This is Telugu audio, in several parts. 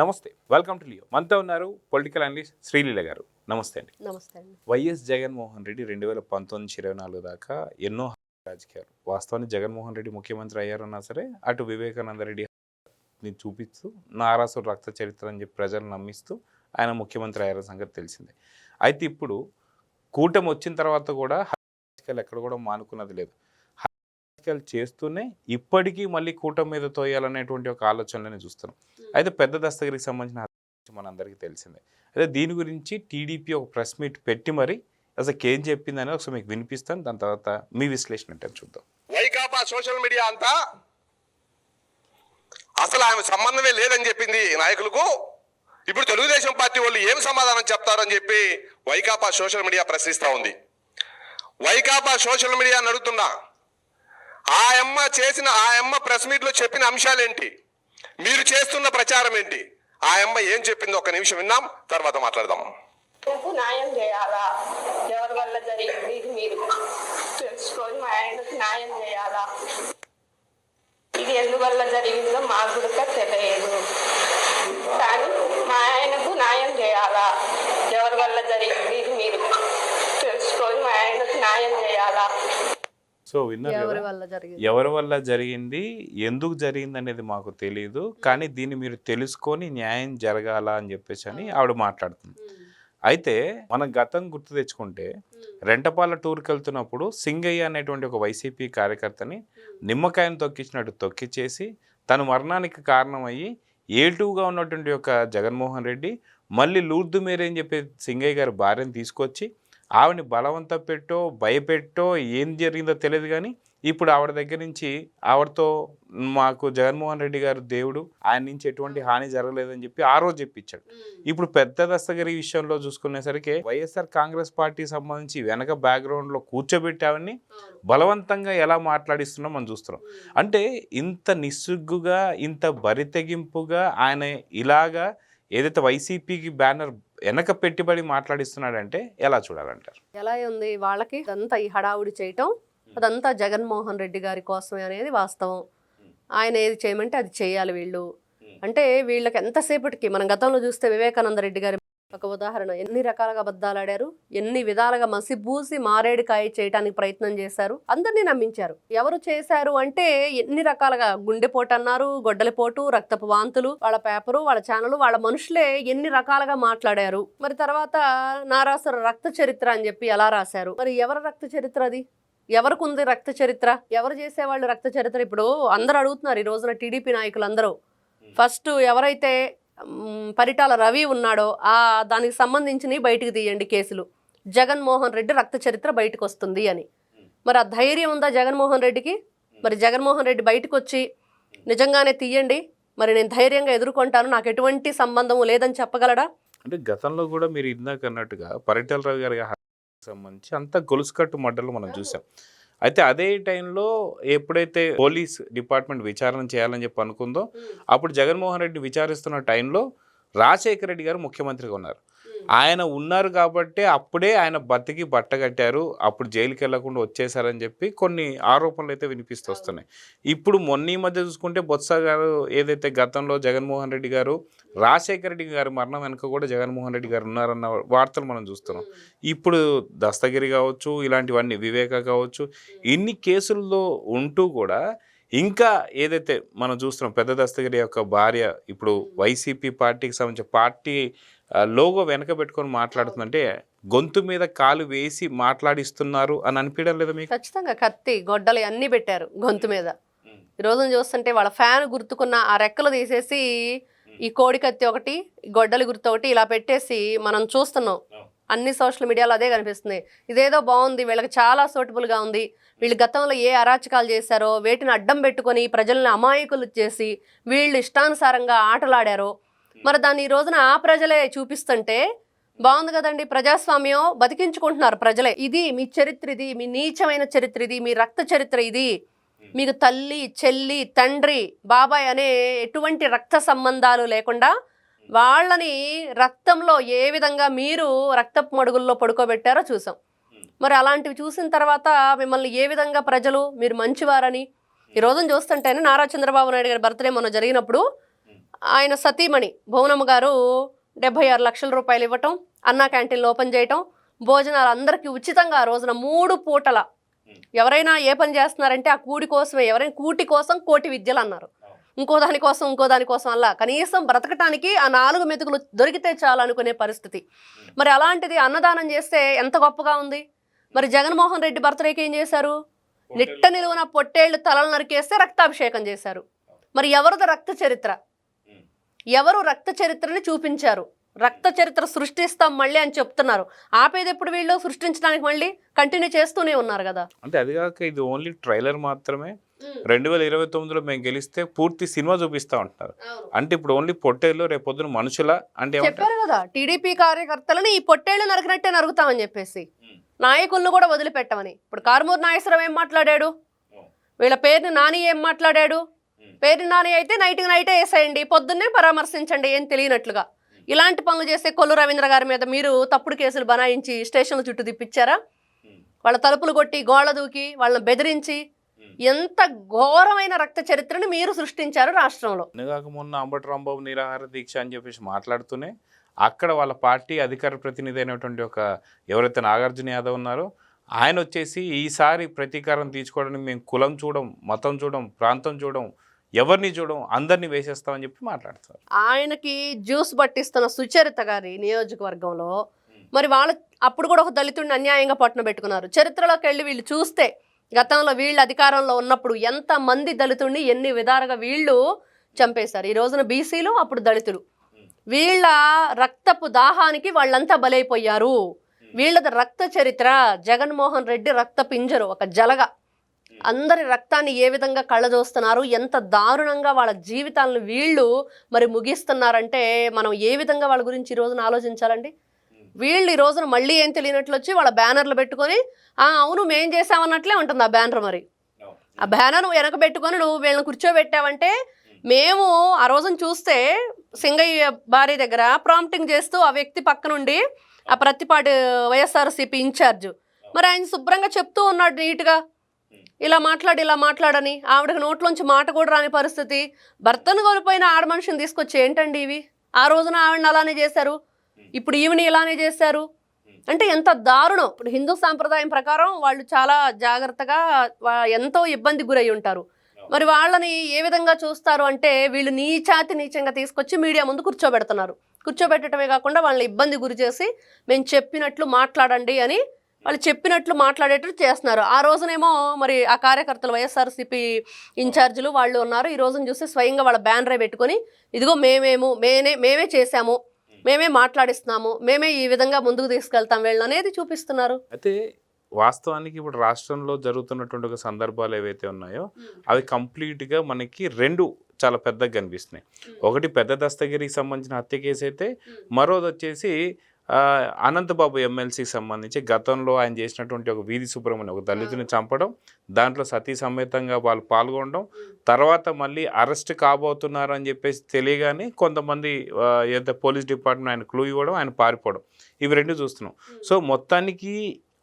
నమస్తే, వెల్కమ్ టు లియో. మనతో ఉన్నారు పొలిటికల్ అనలిస్ట్ శ్రీలీల గారు. నమస్తే అండి. నమస్తే అండి. వైఎస్ జగన్మోహన్ రెడ్డి 2019-24 దాకా ఎన్నో రాజకీయాలు, వాస్తవానికి జగన్మోహన్ రెడ్డి ముఖ్యమంత్రి అయ్యారన్నా సరే అటు వివేకానంద రెడ్డిని చూపిస్తూ నారాసుర రక్త చరిత్ర అని చెప్పి ప్రజలను నమ్మిస్తూ ఆయన ముఖ్యమంత్రి అయ్యారన్న సంగతి తెలిసిందే. అయితే ఇప్పుడు కూటమి వచ్చిన తర్వాత కూడా రాజకీయాలు ఎక్కడ కూడా మానుకున్నది లేదు. రాజకీయాలు చేస్తూనే ఇప్పటికీ మళ్ళీ కూటమి మీద తోయాలనేటువంటి ఒక ఆలోచనలని చూస్తున్నాం. అయితే పెద్ద దస్తగిరికి సంబంధించిన మనందరికీ తెలిసిందే. అయితే దీని గురించి టీడీపీ ఒక ప్రెస్ మీట్ పెట్టి మరి అసలు ఏం చెప్పిందని ఒకసారి మీకు వినిపిస్తాను. దాని తర్వాత మీ విశ్లేషణ అంటే చూద్దాం. వైకాపా సోషల్ మీడియా అంతా అసలు ఆమె సంబంధమే లేదని చెప్పింది నాయకులకు. ఇప్పుడు తెలుగుదేశం పార్టీ వాళ్ళు ఏం సమాధానం చెప్తారని చెప్పి వైకాపా సోషల్ మీడియా ప్రశ్నిస్తూ ఉంది. వైకాపా సోషల్ మీడియా అడుగుతున్నా, ఆ అమ్మ ప్రెస్ మీట్ లో చెప్పిన అంశాలేంటి, మీరు చేస్తున్న ప్రచారం ఏంటి, ఆ అమ్మ ఏం చెప్పింది ఒక్క నిమిషం విన్నాం, తర్వాత మాట్లాడదాం. న్యాయం చేయాలా, ఎవరి వల్ల జరిగింది ఇది మీరు తెలుసుకొని మా ఆయనకు న్యాయం చేయాలా, ఇది ఎందువల్ల జరిగిందో మాకు కూడా తెలియదు, కానీ మా ఆయనకు న్యాయం చేయాలా, ఎవరి వల్ల జరిగింది ఇది మీరు తెలుసుకొని మా ఆయనకు న్యాయం చేయాలా. సో విన్నారు కదా, ఎవరి వల్ల జరిగింది, ఎందుకు జరిగింది అనేది మాకు తెలియదు, కానీ దీన్ని మీరు తెలుసుకొని న్యాయం జరగాల అని చెప్పేసి అని ఆవిడ మాట్లాడుతుంది. అయితే మనం గతం గుర్తు తెచ్చుకుంటే రెంటపాల టూర్కి వెళ్తున్నప్పుడు సింగయ్య అనేటువంటి ఒక వైసీపీ కార్యకర్తని నిమ్మకాయను తొక్కించినట్టు తొక్కిచ్చేసి తన మరణానికి కారణమయ్యి ఏటుగా ఉన్నటువంటి ఒక జగన్మోహన్ రెడ్డి మళ్ళీ లూర్దు మేరే అని చెప్పి సింగయ్య గారి భార్యను తీసుకొచ్చి ఆవిడని బలవంత పెట్టో భయపెట్టో ఏం జరిగిందో తెలియదు, కానీ ఇప్పుడు ఆవిడ దగ్గర నుంచి ఆవిడతో మాకు జగన్మోహన్ రెడ్డి గారు దేవుడు, ఆయన నుంచి ఎటువంటి హాని జరగలేదని చెప్పి ఆ రోజు చెప్పించాడు. ఇప్పుడు పెద్ద దస్తగిరి విషయంలో చూసుకునేసరికి వైఎస్ఆర్ కాంగ్రెస్ పార్టీకి సంబంధించి వెనక బ్యాక్గ్రౌండ్లో కూర్చోబెట్టి ఆవిడని బలవంతంగా ఎలా మాట్లాడిస్తున్నాం మనం చూస్తున్నాం. అంటే ఇంత నిస్సిగ్గుగా, ఇంత బరితెగింపుగా ఆయన ఇలాగా ఏదైతే వైసీపీకి బ్యానర్ వెనక పెట్టుబడి మాట్లాడిస్తున్నాడంటే ఎలా చూడాలంటారు? ఎలా ఉంది వాళ్ళకి అదంతా ఈ హడావుడి చేయటం, అదంతా జగన్మోహన్ రెడ్డి గారి కోసమే అనేది వాస్తవం. ఆయన ఏది చేయమంటే అది చేయాలి వీళ్ళు. అంటే వీళ్ళకి ఎంతసేపటికి మనం గతంలో చూస్తే వివేకానంద రెడ్డి గారి ఒక ఉదాహరణ, ఎన్ని రకాలుగా అబద్ధాలు ఆడారు, ఎన్ని విధాలుగా మసిబూసి మారేడుకాయ చేయడానికి ప్రయత్నం చేశారు, అందరినీ నమ్మించారు. ఎవరు చేశారు అంటే ఎన్ని రకాలుగా గుండెపోటు అన్నారు, గొడ్డలిపోటు, రక్తపు వాంతులు, వాళ్ళ పేపరు, వాళ్ళ ఛానల్, వాళ్ళ మనుషులే ఎన్ని రకాలుగా మాట్లాడారు. మరి తర్వాత నారాసుర రక్త చరిత్ర అని చెప్పి ఎలా రాశారు. మరి ఎవరి రక్త చరిత్ర అది? ఎవరికి ఉంది రక్త చరిత్ర? ఎవరు చేసేవాళ్ళు రక్త చరిత్ర? ఇప్పుడు అందరూ అడుగుతున్నారు ఈ రోజున టీడీపీ నాయకులు అందరూ. ఫస్ట్ ఎవరైతే పరిటాల రవి ఉన్నాడో దానికి సంబంధించినవి బయటికి తీయండి కేసులు, జగన్మోహన్ రెడ్డి రక్త చరిత్ర బయటకు వస్తుంది అని. మరి ఆ ధైర్యం ఉందా జగన్మోహన్ రెడ్డికి? మరి జగన్మోహన్ రెడ్డి బయటకు వచ్చి నిజంగానే తీయండి, మరి నేను ధైర్యంగా ఎదుర్కొంటాను, నాకు ఎటువంటి సంబంధము లేదని చెప్పగలడా? అంటే గతంలో కూడా మీరు ఇందాక అన్నట్టుగా పరిటాల రవి గారి సంబంధించి అంత గొలుసుకట్టు మడ్డలు మనం చూసాం. అయితే అదే టైంలో ఎప్పుడైతే పోలీస్ డిపార్ట్మెంట్ విచారణ చేయాలని చెప్పి అనుకుందో, అప్పుడు జగన్మోహన్ రెడ్డి విచారిస్తున్న టైంలో రాజశేఖర రెడ్డి గారు ముఖ్యమంత్రిగా ఉన్నారు. ఆయన ఉన్నారు కాబట్టి అప్పుడే ఆయన బతికి బట్టగట్టారు, అప్పుడు జైలుకి వెళ్లకుండా వచ్చేసారని చెప్పి కొన్ని ఆరోపణలు అయితే వినిపిస్తూ వస్తున్నాయి. ఇప్పుడు మొన్న ఈ మధ్య చూసుకుంటే బొత్స గారు ఏదైతే గతంలో జగన్మోహన్ రెడ్డి గారు రాజశేఖర రెడ్డి గారి మరణం వెనుక కూడా జగన్మోహన్ రెడ్డి గారు ఉన్నారన్న వార్తలు మనం చూస్తున్నాం. ఇప్పుడు దస్తగిరి కావచ్చు, ఇలాంటివన్నీ వివేక కావచ్చు, ఇన్ని కేసుల్లో ఉంటూ కూడా ఇంకా ఏదైతే మనం చూస్తున్నాం పెద్ద దస్తగిరి యొక్క భార్య ఇప్పుడు వైసీపీ పార్టీకి సంబంధించిన పార్టీ లోగో వెనక పెట్టుకొని మాట్లాడుతుందంటే గొంతు మీద కాలు వేసి మాట్లాడిస్తున్నారు అని అనిపించడం లేదా మీకు? ఖచ్చితంగా కత్తి గొడ్డలు అన్నీ పెట్టారు గొంతు మీద. ఈ రోజున చూస్తుంటే వాళ్ళ ఫ్యాన్ గుర్తుకున్న ఆ రెక్కలు తీసేసి ఈ కోడి కత్తి ఒకటి, గొడ్డలి గుర్తు ఒకటి ఇలా పెట్టేసి మనం చూస్తున్నాం. అన్ని సోషల్ మీడియాలో అదే కనిపిస్తుంది. ఇదేదో బాగుంది, వీళ్ళకి చాలా సూటబుల్గా ఉంది, వీళ్ళు గతంలో ఏ అరాచకాలు చేశారో వేటిని అడ్డం పెట్టుకొని ప్రజల్ని అమాయకులు చేసి వీళ్ళు ఇష్టానుసారంగా ఆటలాడారో మరి దాన్ని ఈ రోజున ఆ ప్రజలే చూపిస్తుంటే బాగుంది కదండి. ప్రజాస్వామ్యం బతికించుకుంటున్నారు ప్రజలే. ఇది మీ చరిత్ర, ఇది మీ నీచమైన చరిత్ర, ఇది మీ రక్త చరిత్ర, ఇది మీకు తల్లి, చెల్లి, తండ్రి, బాబాయ్ అనే ఎటువంటి రక్త సంబంధాలు లేకుండా వాళ్ళని రక్తంలో ఏ విధంగా మీరు రక్తపు మడుగుల్లో పడుకోబెట్టారో చూసాం. మరి అలాంటివి చూసిన తర్వాత మిమ్మల్ని ఏ విధంగా ప్రజలు మీరు మంచివారని ఈ రోజున చూస్తుంటేనే నారా చంద్రబాబు నాయుడు గారి బర్త్డే మొన్న జరిగినప్పుడు ఆయన సతీమణి భువనమ్మ గారు 76 లక్షల రూపాయలు ఇవ్వటం, అన్నా క్యాంటీన్లు ఓపెన్ చేయటం, భోజనాలు అందరికీ ఉచితంగా ఆ రోజున 3 పూటల. ఎవరైనా ఏ పని చేస్తున్నారంటే ఆ కూడి కోసమే, ఎవరైనా కూటి కోసం కోటి విద్యలు అన్నారు. ఇంకో దానికోసం అలా కనీసం బ్రతకటానికి ఆ 4 మెతుకులు దొరికితే చాలు అనుకునే పరిస్థితి. మరి అలాంటిది అన్నదానం చేస్తే ఎంత గొప్పగా ఉంది. మరి జగన్మోహన్ రెడ్డి బర్త్డేకి ఏం చేశారు? నిట్ట నిలువున పొట్టేళ్లు తలలు నరికేస్తే రక్తాభిషేకం చేశారు. మరి ఎవరిది రక్త చరిత్ర? ఎవరు రక్త చరిత్రని చూపించారు? రక్త చరిత్ర సృష్టిస్తాం మళ్ళీ అని చెప్తున్నారు. ఆపేది ఎప్పుడు వీళ్ళు? సృష్టించడానికి మళ్ళీ కంటిన్యూ చేస్తూనే ఉన్నారు కదా. అంటే అది కాక ఇది ఓన్లీ ట్రైలర్ మాత్రమే. 2029లో మేము గెలిస్తే పూర్తి సినిమా చూపిస్తా ఉంటున్నారు. అంటే ఇప్పుడు ఓన్లీ పొట్టేళ్ళు, రేపు పొద్దున మనుషుల అంటే చెప్పారు కదా, టీడీపీ కార్యకర్తలని ఈ పొట్టేళ్లు నరికినట్టే నరుగుతామని చెప్పేసి, నాయకులను కూడా వదిలిపెట్టమని. ఇప్పుడు కారుమూరి నాగేశ్వరరావు ఏం మాట్లాడాడు? వీళ్ళ పేరుని నాని ఏం మాట్లాడాడు? పేరుని నాని అయితే నైటే వేసేయండి, పొద్దున్నే పరామర్శించండి ఏం తెలియనట్లుగా. ఇలాంటి పనులు చేస్తే కొల్లు రవీంద్ర గారి మీద మీరు తప్పుడు కేసులు బనాయించి స్టేషన్ల చుట్టూ తిప్పించారా? వాళ్ళ తలుపులు కొట్టి గోళ్ళ దూకి వాళ్ళని బెదిరించి ఎంత ఘోరమైన రక్త చరిత్రను మీరు సృష్టించారు రాష్ట్రంలో. నిన్నగాక మొన్న అంబటి రాంబాబు నిరాహార దీక్ష అని చెప్పేసి మాట్లాడుతూనే అక్కడ వాళ్ళ పార్టీ అధికార ప్రతినిధి అయినటువంటి ఒక ఎవరైతే నాగార్జున యాదవ్ ఉన్నారో ఆయన వచ్చేసి ఈసారి ప్రతీకారం తీర్చుకోవడానికి మేము కులం చూడం, మతం చూడం, ప్రాంతం చూడం, ఎవరిని చూడం, అందరినీ వేసేస్తామని చెప్పి మాట్లాడతారు. ఆయనకి జ్యూస్ పట్టిస్తున్న సుచరిత గారి నియోజకవర్గంలో మరి వాళ్ళు అప్పుడు కూడా ఒక దళితుడిని అన్యాయంగా పట్టున పెట్టుకున్నారు. చరిత్రలోకి వెళ్ళి వీళ్ళు చూస్తే గతంలో వీళ్ళు అధికారంలో ఉన్నప్పుడు ఎంతమంది దళితుడిని ఎన్ని విధాలుగా వీళ్ళు చంపేశారు. ఈ రోజున బీసీలు, అప్పుడు దళితులు. వీళ్ళ రక్తపు దాహానికి వాళ్ళంతా బలైపోయారు. వీళ్ళది రక్త చరిత్ర. జగన్మోహన్ రెడ్డి రక్త పింజరు, ఒక జలగ. అందరి రక్తాన్ని ఏ విధంగా కళ్ళజోస్తున్నారు, ఎంత దారుణంగా వాళ్ళ జీవితాలను వీళ్ళు మరి ముగిస్తున్నారంటే మనం ఏ విధంగా వాళ్ళ గురించి ఈ రోజున ఆలోచించాలండి. వీళ్ళు ఈ రోజున మళ్ళీ ఏం తెలియనట్లు వచ్చి వాళ్ళ బ్యానర్లు పెట్టుకొని అవును మేం చేసామన్నట్లే ఉంటుంది ఆ బ్యానర్. మరి ఆ బ్యానర్ వెనక పెట్టుకొని నువ్వు వీళ్ళని కూర్చోబెట్టావంటే మేము ఆ రోజున చూస్తే సింగయ్య భార్య దగ్గర ప్రాంప్టింగ్ చేస్తూ ఆ వ్యక్తి పక్క నుండి ఆ ప్రతిపాటి వైఎస్ఆర్సీపీ ఇన్ఛార్జ్ మరి ఆయన శుభ్రంగా చెప్తూ ఉన్నాడు నీట్గా, ఇలా మాట్లాడని. ఆవిడకి నోట్లోంచి మాట కూడా రాని పరిస్థితి. భర్తను కోల్పోయిన ఆడ మనిషిని తీసుకొచ్చి ఏంటండి ఇవి? ఆ రోజున ఆవిడని అలానే చేశారు, ఇప్పుడు ఈవిని ఇలానే చేశారు అంటే ఎంత దారుణం. ఇప్పుడు హిందూ సాంప్రదాయం ప్రకారం వాళ్ళు చాలా జాగ్రత్తగా ఎంతో ఇబ్బంది గురై ఉంటారు. మరి వాళ్ళని ఏ విధంగా చూస్తారు అంటే వీళ్ళు నీచంగా తీసుకొచ్చి మీడియా ముందు కూర్చోబెట్టడమే కాకుండా వాళ్ళని ఇబ్బంది గురి చేసి మేము చెప్పినట్లు మాట్లాడండి అని వాళ్ళు చెప్పినట్లు మాట్లాడేటట్టు చేస్తున్నారు. ఆ రోజునేమో మరి ఆ కార్యకర్తలు వైఎస్ఆర్సీపీ ఇన్ఛార్జీలు వాళ్ళు ఉన్నారు. ఈ రోజున చూస్తే స్వయంగా వాళ్ళ బ్యానరే పెట్టుకొని ఇదిగో మేమే చేశాము, మేమే మాట్లాడిస్తున్నాము, మేమే ఈ విధంగా ముందుకు తీసుకెళ్తాం వీళ్ళు అనేది చూపిస్తున్నారు. అయితే వాస్తవానికి ఇప్పుడు రాష్ట్రంలో జరుగుతున్నటువంటి ఒక సందర్భాలు ఏవైతే ఉన్నాయో అవి కంప్లీట్గా మనకి 2 చాలా పెద్దగా కనిపిస్తున్నాయి. ఒకటి పెద్ద దస్తగిరికి సంబంధించిన హత్య కేసు అయితే, మరోది వచ్చేసి అనంతబాబు ఎమ్మెల్సీకి సంబంధించి గతంలో ఆయన చేసినటువంటి ఒక వీధి సుబ్రహ్మణ్యం, ఒక దళితుని చంపడం, దాంట్లో సతీ సమేతంగా వాళ్ళు పాల్గొనడం, తర్వాత మళ్ళీ అరెస్ట్ కాబోతున్నారు అని చెప్పేసి తెలియగానే కొంతమంది ఏదైతే పోలీస్ డిపార్ట్మెంట్ ఆయన క్లూ ఇవ్వడం, ఆయన పారిపోవడం, ఇవి 2 చూస్తున్నాం. సో మొత్తానికి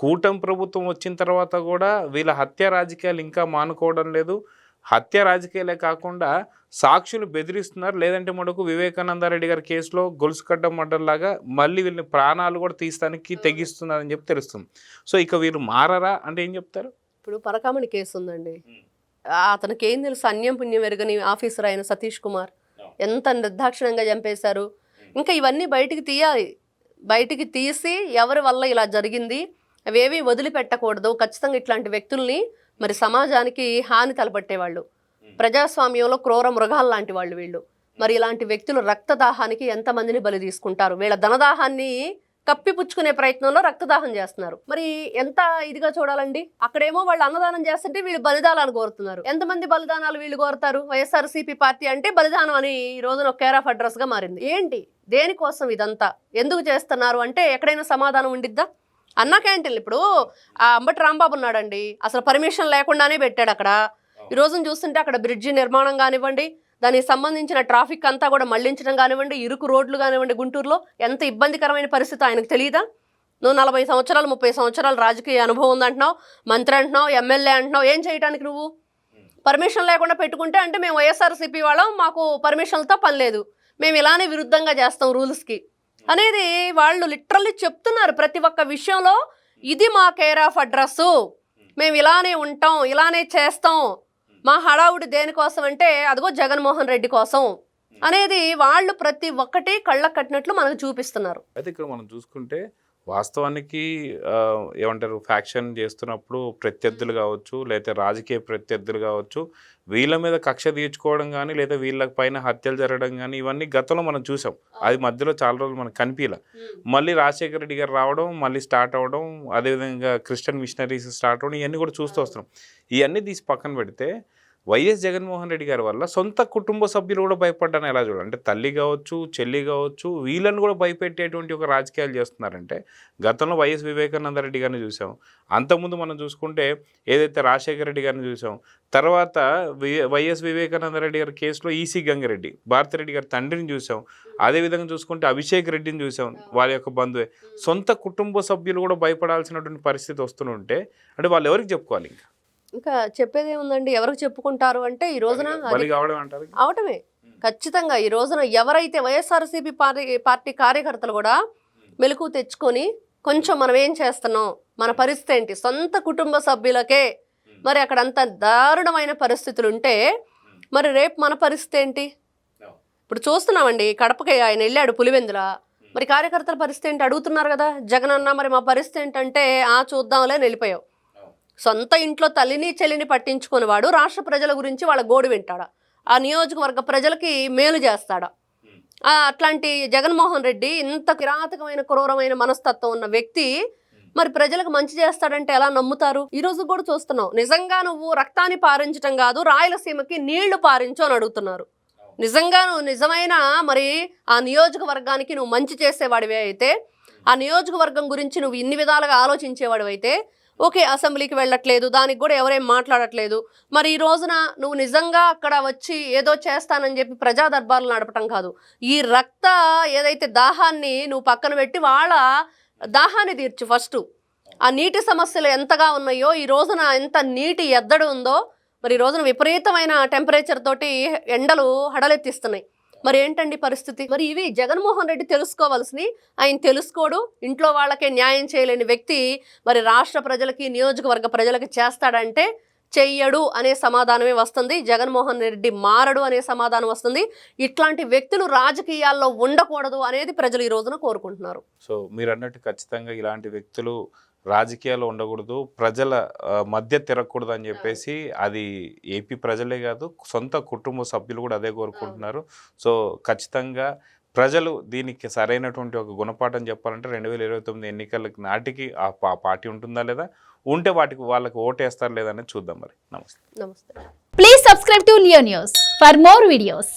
కూటమి ప్రభుత్వం వచ్చిన తర్వాత కూడా వీళ్ళ హత్య రాజకీయాలు ఇంకా మానుకోవడం లేదు. హత్య రాజకీయాలే కాకుండా సాక్షులు బెదిరిస్తున్నారు. లేదంటే మనకు వివేకానందరెడ్డి గారి కేసులో గొలుసుకడ్డ మడ్డలాగా మళ్ళీ వీళ్ళని ప్రాణాలు కూడా తీస్తానికి తెగిస్తున్నారని చెప్పి తెలుస్తుంది. సో ఇక వీళ్ళు మారరా అంటే ఏం చెప్తారు? ఇప్పుడు పరకామణి కేసు ఉందండి, అతనికి ఏం తెలుసు, అన్యం పుణ్యం ఎరగని ఆఫీసర్ అయిన సతీష్ కుమార్ ఎంత నిర్దాక్షిణ్యంగా చంపేశారు. ఇంకా ఇవన్నీ బయటికి తీసి ఎవరి వల్ల ఇలా జరిగింది అవేవి వదిలిపెట్టకూడదు. ఖచ్చితంగా ఇట్లాంటి వ్యక్తుల్ని మరి సమాజానికి హాని తలపట్టేవాళ్ళు, ప్రజాస్వామ్యంలో క్రూర మృగాలు లాంటి వాళ్ళు వీళ్ళు. మరి ఇలాంటి వ్యక్తులు రక్తదాహానికి ఎంతమందిని బలి తీసుకుంటారు? వీళ్ళ ధనదాహాన్ని కప్పిపుచ్చుకునే ప్రయత్నంలో రక్తదాహం చేస్తున్నారు. మరి ఎంత ఇదిగా చూడాలండి. అక్కడేమో వాళ్ళు అన్నదానం చేస్తుంటే వీళ్ళు బలిదానాలు కోరుతున్నారు. ఎంతమంది బలిదానాలు వీళ్ళు కోరుతారు? వైఎస్ఆర్సీపీ పార్టీ అంటే బలిదానం అని ఈ రోజున ఒక కేర్ ఆఫ్ అడ్రస్ గా మారింది. ఏంటి, దేనికోసం ఇదంతా ఎందుకు చేస్తున్నారు అంటే ఎక్కడైనా సమాధానం ఉండిద్దా? అన్నా క్యాంటీన్లు ఇప్పుడు ఆ అంబటి రాంబాబు ఉన్నాడండి, అసలు పర్మిషన్ లేకుండానే పెట్టాడు అక్కడ. ఈ రోజున చూస్తుంటే అక్కడ బ్రిడ్జి నిర్మాణం కానివ్వండి, దానికి సంబంధించిన ట్రాఫిక్ అంతా కూడా మళ్లించడం కానివ్వండి, ఇరుకు రోడ్లు కానివ్వండి, గుంటూరులో ఎంత ఇబ్బందికరమైన పరిస్థితి ఆయనకు తెలియదా? నువ్వు 40 సంవత్సరాలు 30 సంవత్సరాలు రాజకీయ అనుభవం ఉందంటున్నావు, మంత్రి అంటున్నావు, ఎమ్మెల్యే అంటున్నావు, ఏం చేయడానికి నువ్వు? పర్మిషన్ లేకుండా పెట్టుకుంటే అంటే మేము వైఎస్ఆర్సీపీ వాళ్ళం, మాకు పర్మిషన్లతో పని లేదు, మేము ఇలానే విరుద్ధంగా చేస్తాం రూల్స్కి అనేది వాళ్ళు లిటరల్లీ చెప్తున్నారు ప్రతి ఒక్క విషయంలో. ఇది మా కేర్ ఆఫ్ అడ్రస్సు, మేము ఇలానే ఉంటాం, ఇలానే చేస్తాం, మా హడావుడి దేనికోసం అంటే అదిగో జగన్మోహన్ రెడ్డి కోసం అనేది వాళ్ళు ప్రతి ఒక్కటి కళ్ళకు కట్టినట్లు మనకు చూపిస్తున్నారు. అయితే ఇక్కడ మనం చూసుకుంటే వాస్తవానికి ఏమంటారు, ఫ్యాక్షన్ చేస్తున్నప్పుడు ప్రత్యర్థులు కావచ్చు, లేదా రాజకీయ ప్రత్యర్థులు కావచ్చు, వీళ్ళ మీద కక్ష తీర్చుకోవడం కానీ, లేదా వీళ్ళ పైన హత్యలు జరగడం కానీ, ఇవన్నీ గతంలో మనం చూసాం. అది మధ్యలో చాలా రోజులు మనకు కనిపించలే. మళ్ళీ రాజశేఖర రెడ్డి గారు రావడం, మళ్ళీ స్టార్ట్ అవ్వడం, అదేవిధంగా క్రిస్టియన్ మిషనరీస్ స్టార్ట్ అవ్వడం, ఇవన్నీ కూడా చూస్తూ వస్తున్నాం. ఇవన్నీ తీసి పక్కన పెడితే వైఎస్ జగన్మోహన్ రెడ్డి గారి వల్ల సొంత కుటుంబ సభ్యులు కూడా భయపడ్డాను ఎలా చూడాలి. అంటే తల్లి కావచ్చు, చెల్లి కావచ్చు, వీళ్ళని కూడా భయపెట్టేటువంటి ఒక రాజకీయాలు చేస్తున్నారంటే గతంలో వైఎస్ వివేకానంద రెడ్డి గారిని చూసాం. అంతకుముందు మనం చూసుకుంటే ఏదైతే రాజశేఖర రెడ్డి గారిని చూసాం, తర్వాత వైఎస్ వివేకానంద రెడ్డి గారి కేసులో ఈసీ గంగిరెడ్డి, భారతిరెడ్డి గారి తండ్రిని చూసాం. అదేవిధంగా చూసుకుంటే అభిషేక్ రెడ్డిని చూసాం, వాళ్ళ యొక్క బంధువే. సొంత కుటుంబ సభ్యులు కూడా భయపడాల్సినటువంటి పరిస్థితి వస్తుంటే అంటే వాళ్ళు ఎవరికి చెప్పుకోవాలి? ఇంకా చెప్పేది ఏముందండి, ఎవరికి చెప్పుకుంటారు అంటే ఈ రోజున అవటమే ఖచ్చితంగా. ఈ రోజున ఎవరైతే వైఎస్ఆర్సీపీ పార్టీ కార్యకర్తలు కూడా మెలకు తెచ్చుకొని కొంచెం మనం ఏం చేస్తున్నాం, మన పరిస్థితి ఏంటి, సొంత కుటుంబ సభ్యులకే మరి అక్కడ అంత దారుణమైన పరిస్థితులు ఉంటే మరి రేపు మన పరిస్థితి ఏంటి? ఇప్పుడు చూస్తున్నామండి, కడపకి ఆయన వెళ్ళాడు పులివెందుల, మరి కార్యకర్తల పరిస్థితి ఏంటి అడుగుతున్నారు కదా. జగన్ అన్న మరి మా పరిస్థితి ఏంటంటే చూద్దాంలే వెళ్ళిపోయావు. సొంత ఇంట్లో తల్లిని చెల్లిని పట్టించుకుని వాడు రాష్ట్ర ప్రజల గురించి వాళ్ళ గోడు వింటాడా? ఆ నియోజకవర్గ ప్రజలకి మేలు చేస్తాడా? అట్లాంటి జగన్మోహన్ రెడ్డి ఇంత కిరాతకమైన క్రూరమైన మనస్తత్వం ఉన్న వ్యక్తి మరి ప్రజలకు మంచి చేస్తాడంటే ఎలా నమ్ముతారు? ఈ రోజు కూడా చూస్తున్నావు, నిజంగా నువ్వు రక్తాన్ని పారించడం కాదు, రాయలసీమకి నీళ్లు పారించు అని అడుగుతున్నారు. నిజంగా నువ్వు నిజమైన మరి ఆ నియోజకవర్గానికి నువ్వు మంచి చేసేవాడివే అయితే, ఆ నియోజకవర్గం గురించి నువ్వు ఇన్ని విధాలుగా ఆలోచించేవాడు అయితే ఓకే, అసెంబ్లీకి వెళ్ళట్లేదు, దానికి కూడా ఎవరేం మాట్లాడట్లేదు. మరి ఈ రోజున నువ్వు నిజంగా అక్కడ వచ్చి ఏదో చేస్తానని చెప్పి ప్రజా దర్బార్లు నడపటం కాదు, ఈ రక్త ఏదైతే దాహాన్ని నువ్వు పక్కన పెట్టి వాళ్ళ దాహాన్ని తీర్చు ఫస్ట్. ఆ నీటి సమస్యలు ఎంతగా ఉన్నాయో, ఈ రోజున ఎంత నీటి ఎద్దడి ఉందో, మరి ఈ రోజున విపరీతమైన టెంపరేచర్ తోటి ఎండలు హడలెత్తిస్తున్నాయి. మరి ఏంటండి పరిస్థితి? మరి ఇవి జగన్మోహన్ రెడ్డి తెలుసుకోవాల్సినవి ఆయన తెలుసుకోడు. ఇంట్లో వాళ్ళకే న్యాయం చేయలేని వ్యక్తి మరి రాష్ట్ర ప్రజలకి నియోజకవర్గ ప్రజలకి చేస్తాడంటే చెయ్యడు అనే సమాధానమే వస్తుంది. జగన్మోహన్ రెడ్డి మారడు అనే సమాధానం వస్తుంది. ఇట్లాంటి వ్యక్తులు రాజకీయాల్లో ఉండకూడదు అనేది ప్రజలు ఈ రోజున కోరుకుంటున్నారు. సో మీరు అన్నట్టు ఖచ్చితంగా ఇలాంటి వ్యక్తులు రాజకీయాల్లో ఉండకూడదు, ప్రజల మధ్య తిరగకూడదు అని చెప్పేసి అది ఏపీ ప్రజలే కాదు, సొంత కుటుంబ సభ్యులు కూడా అదే కోరుకుంటున్నారు. సో ఖచ్చితంగా ప్రజలు దీనికి సరైనటువంటి ఒక గుణపాఠం చెప్పాలంటే 2029 ఎన్నికల నాటికి ఆ పార్టీ ఉంటుందా లేదా, ఉంటే వాళ్ళకి ఓటేస్తారు లేదా అనేది చూద్దాం. మరి నమస్తే. Please subscribe to Leo news for more videos.